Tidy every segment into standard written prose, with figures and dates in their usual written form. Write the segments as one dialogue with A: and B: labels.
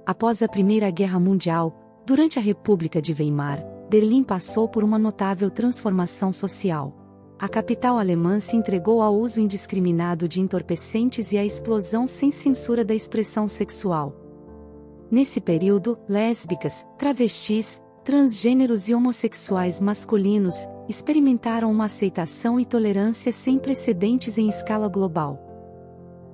A: Após a Primeira Guerra Mundial, durante a República de Weimar, Berlim passou por uma notável transformação social. A capital alemã se entregou ao uso indiscriminado de entorpecentes e à explosão sem censura da expressão sexual. Nesse período, lésbicas, travestis, transgêneros e homossexuais masculinos experimentaram uma aceitação e tolerância sem precedentes em escala global.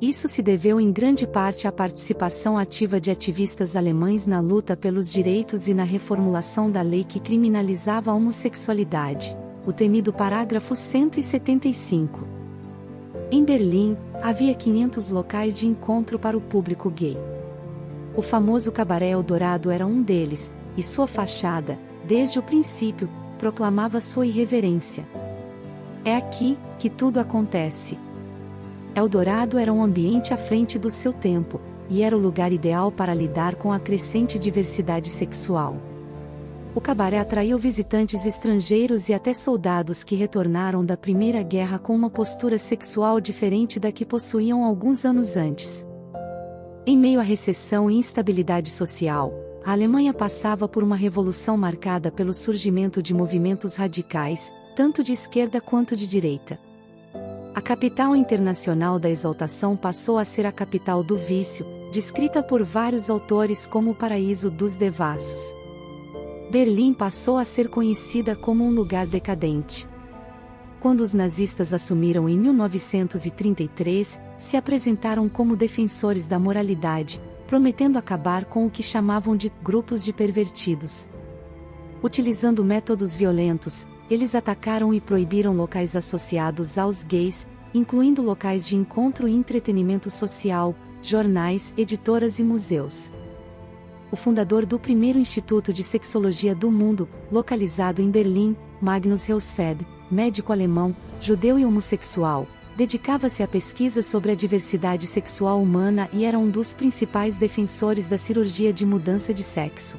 A: Isso se deveu em grande parte à participação ativa de ativistas alemães na luta pelos direitos e na reformulação da lei que criminalizava a homossexualidade, o temido parágrafo 175. Em Berlim, havia 500 locais de encontro para o público gay. O famoso Cabaré Eldorado era um deles, e sua fachada, desde o princípio, proclamava sua irreverência. É aqui que tudo acontece. Eldorado era um ambiente à frente do seu tempo, e era o lugar ideal para lidar com a crescente diversidade sexual. O cabaré atraiu visitantes estrangeiros e até soldados que retornaram da Primeira Guerra com uma postura sexual diferente da que possuíam alguns anos antes. Em meio à recessão e instabilidade social, a Alemanha passava por uma revolução marcada pelo surgimento de movimentos radicais, tanto de esquerda quanto de direita. A capital internacional da exaltação passou a ser a capital do vício, descrita por vários autores como o paraíso dos devassos. Berlim passou a ser conhecida como um lugar decadente. Quando os nazistas assumiram em 1933, se apresentaram como defensores da moralidade, prometendo acabar com o que chamavam de grupos de pervertidos. Utilizando métodos violentos, eles atacaram e proibiram locais associados aos gays, incluindo locais de encontro e entretenimento social, jornais, editoras e museus. O fundador do primeiro Instituto de Sexologia do mundo, localizado em Berlim, Magnus Reussfeld, médico alemão, judeu e homossexual, dedicava-se à pesquisa sobre a diversidade sexual humana e era um dos principais defensores da cirurgia de mudança de sexo.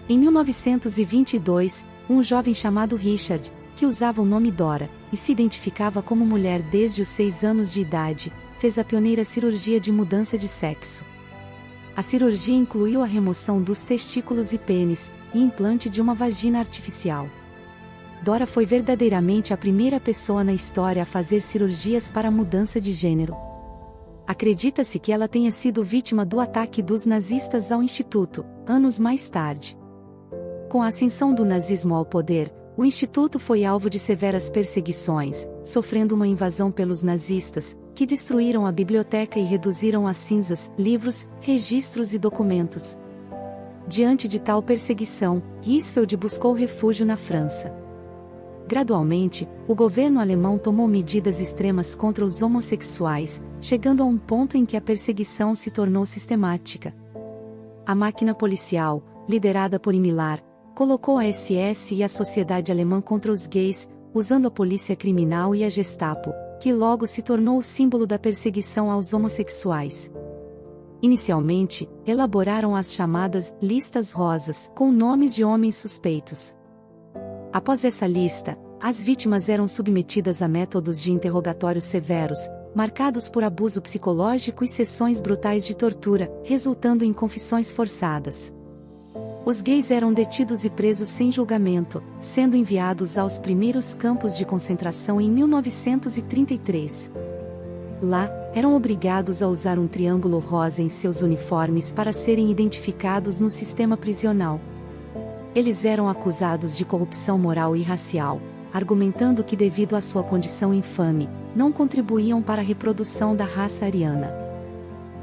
A: Em 1922, um jovem chamado Richard, que usava o nome Dora, e se identificava como mulher desde os 6 anos de idade, fez a pioneira cirurgia de mudança de sexo. A cirurgia incluiu a remoção dos testículos e pênis, e implante de uma vagina artificial. Dora foi verdadeiramente a primeira pessoa na história a fazer cirurgias para mudança de gênero. Acredita-se que ela tenha sido vítima do ataque dos nazistas ao Instituto, anos mais tarde. Com a ascensão do nazismo ao poder, o Instituto foi alvo de severas perseguições, sofrendo uma invasão pelos nazistas, que destruíram a biblioteca e reduziram a cinzas livros, registros e documentos. Diante de tal perseguição, Hirschfeld buscou refúgio na França. Gradualmente, o governo alemão tomou medidas extremas contra os homossexuais, chegando a um ponto em que a perseguição se tornou sistemática. A máquina policial, liderada por Himmler, colocou a SS e a sociedade alemã contra os gays, usando a polícia criminal e a Gestapo, que logo se tornou o símbolo da perseguição aos homossexuais. Inicialmente, elaboraram as chamadas listas rosas, com nomes de homens suspeitos. Após essa lista, as vítimas eram submetidas a métodos de interrogatórios severos, marcados por abuso psicológico e sessões brutais de tortura, resultando em confissões forçadas. Os gays eram detidos e presos sem julgamento, sendo enviados aos primeiros campos de concentração em 1933. Lá, eram obrigados a usar um triângulo rosa em seus uniformes para serem identificados no sistema prisional. Eles eram acusados de corrupção moral e racial, argumentando que devido à sua condição infame, não contribuíam para a reprodução da raça ariana.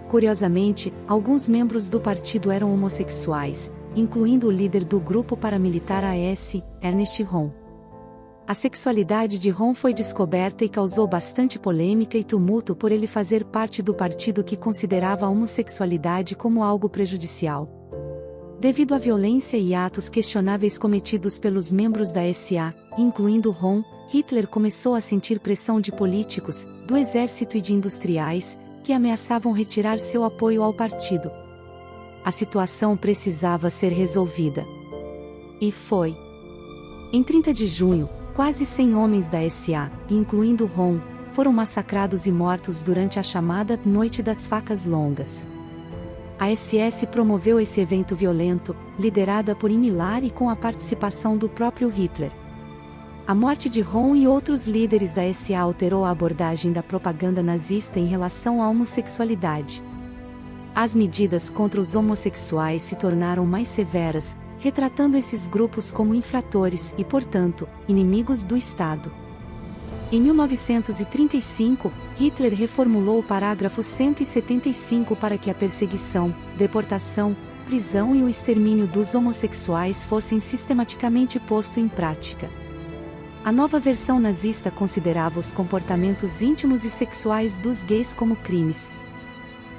A: Curiosamente, alguns membros do partido eram homossexuais, incluindo o líder do grupo paramilitar AS, Ernest Röhm. A sexualidade de Röhm foi descoberta e causou bastante polêmica e tumulto por ele fazer parte do partido que considerava a homossexualidade como algo prejudicial. Devido à violência e atos questionáveis cometidos pelos membros da SA, incluindo Röhm, Hitler começou a sentir pressão de políticos, do exército e de industriais, que ameaçavam retirar seu apoio ao partido. A situação precisava ser resolvida. E foi. Em 30 de junho, quase 100 homens da SA, incluindo Röhm, foram massacrados e mortos durante a chamada Noite das Facas Longas. A SS promoveu esse evento violento, liderada por Himmler e com a participação do próprio Hitler. A morte de Ron e outros líderes da SA alterou a abordagem da propaganda nazista em relação à homossexualidade. As medidas contra os homossexuais se tornaram mais severas, retratando esses grupos como infratores e, portanto, inimigos do Estado. Em 1935, Hitler reformulou o parágrafo 175 para que a perseguição, deportação, prisão e o extermínio dos homossexuais fossem sistematicamente posto em prática. A nova versão nazista considerava os comportamentos íntimos e sexuais dos gays como crimes.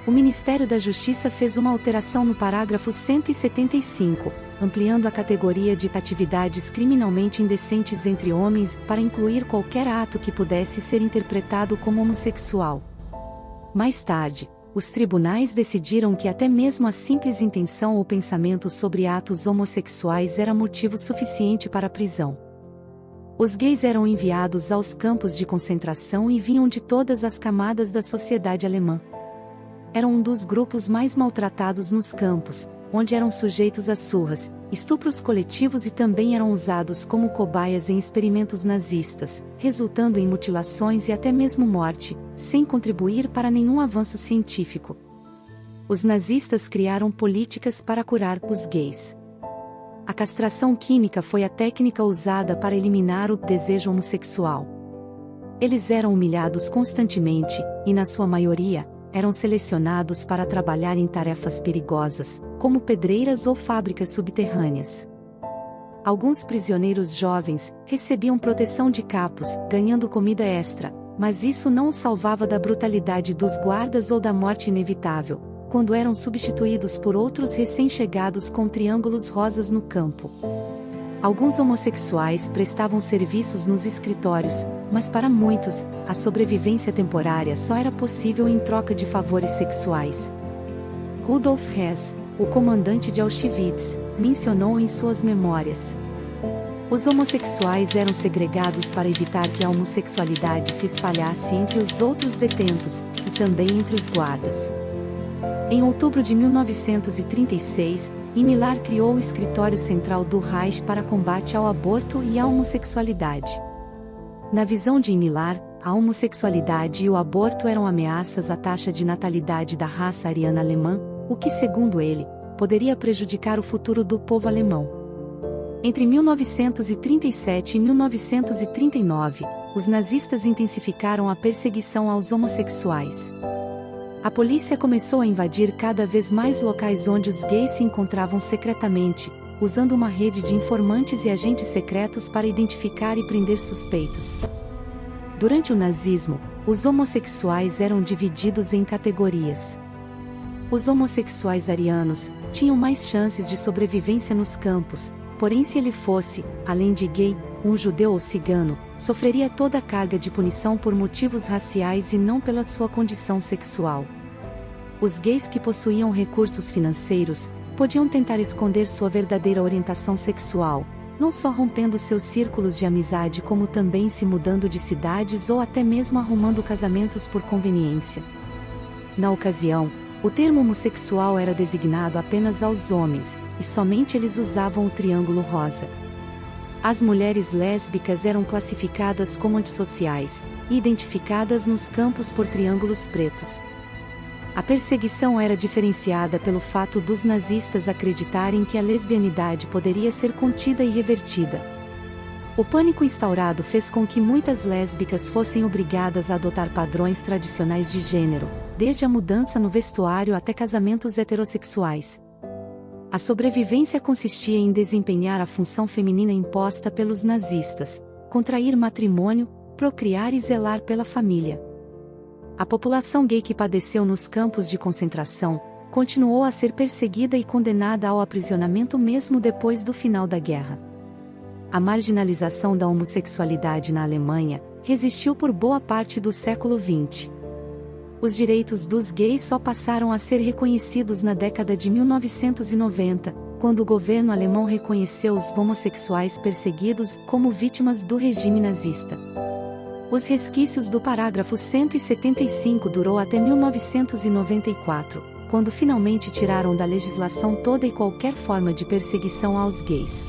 A: O Ministério da Justiça fez uma alteração no parágrafo 175, ampliando a categoria de atividades criminalmente indecentes entre homens para incluir qualquer ato que pudesse ser interpretado como homossexual. Mais tarde, os tribunais decidiram que até mesmo a simples intenção ou pensamento sobre atos homossexuais era motivo suficiente para a prisão. Os gays eram enviados aos campos de concentração e vinham de todas as camadas da sociedade alemã. Eram um dos grupos mais maltratados nos campos, onde eram sujeitos a surras, estupros coletivos e também eram usados como cobaias em experimentos nazistas, resultando em mutilações e até mesmo morte, sem contribuir para nenhum avanço científico. Os nazistas criaram políticas para curar os gays. A castração química foi a técnica usada para eliminar o desejo homossexual. Eles eram humilhados constantemente, e na sua maioria, eram selecionados para trabalhar em tarefas perigosas, como pedreiras ou fábricas subterrâneas. Alguns prisioneiros jovens recebiam proteção de capos, ganhando comida extra, mas isso não os salvava da brutalidade dos guardas ou da morte inevitável, quando eram substituídos por outros recém-chegados com triângulos rosas no campo. Alguns homossexuais prestavam serviços nos escritórios, mas para muitos, a sobrevivência temporária só era possível em troca de favores sexuais. Rudolf Hess, o comandante de Auschwitz, mencionou em suas memórias: os homossexuais eram segregados para evitar que a homossexualidade se espalhasse entre os outros detentos, e também entre os guardas. Em outubro de 1936, Himmler criou o escritório central do Reich para combate ao aborto e à homossexualidade. Na visão de Himmler, a homossexualidade e o aborto eram ameaças à taxa de natalidade da raça ariana alemã, o que, segundo ele, poderia prejudicar o futuro do povo alemão. Entre 1937 e 1939, os nazistas intensificaram a perseguição aos homossexuais. A polícia começou a invadir cada vez mais locais onde os gays se encontravam secretamente, usando uma rede de informantes e agentes secretos para identificar e prender suspeitos. Durante o nazismo, os homossexuais eram divididos em categorias. Os homossexuais arianos tinham mais chances de sobrevivência nos campos, porém se ele fosse, além de gay, um judeu ou cigano, sofreria toda a carga de punição por motivos raciais e não pela sua condição sexual. Os gays que possuíam recursos financeiros podiam tentar esconder sua verdadeira orientação sexual, não só rompendo seus círculos de amizade como também se mudando de cidades ou até mesmo arrumando casamentos por conveniência. Na ocasião, o termo homossexual era designado apenas aos homens, e somente eles usavam o triângulo rosa. As mulheres lésbicas eram classificadas como antissociais, e identificadas nos campos por triângulos pretos. A perseguição era diferenciada pelo fato dos nazistas acreditarem que a lesbianidade poderia ser contida e revertida. O pânico instaurado fez com que muitas lésbicas fossem obrigadas a adotar padrões tradicionais de gênero, desde a mudança no vestuário até casamentos heterossexuais. A sobrevivência consistia em desempenhar a função feminina imposta pelos nazistas, contrair matrimônio, procriar e zelar pela família. A população gay que padeceu nos campos de concentração continuou a ser perseguida e condenada ao aprisionamento mesmo depois do final da guerra. A marginalização da homossexualidade na Alemanha resistiu por boa parte do século XX. Os direitos dos gays só passaram a ser reconhecidos na década de 1990, quando o governo alemão reconheceu os homossexuais perseguidos como vítimas do regime nazista. Os resquícios do parágrafo 175 durou até 1994, quando finalmente tiraram da legislação toda e qualquer forma de perseguição aos gays.